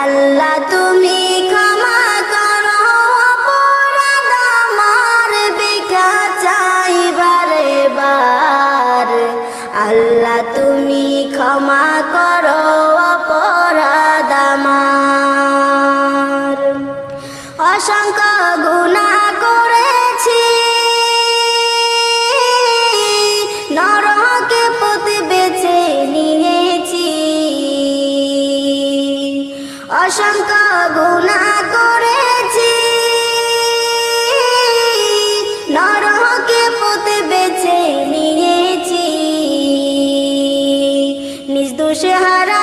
আল্লাহ তুমি ক্ষমা করো অপরাধ আমার, ভিক্ষা চাই বারে বার। আল্লাহ তুমি ক্ষমা করো অপরাধ আমার। অসংখ্য গুনাহ করেছি, নরকে পথ বেছে নিয়েছি। অসংখ্য গুনাহ করেছি, নরকে পথ বেছে নিয়েছি। নিজ দোষে হারা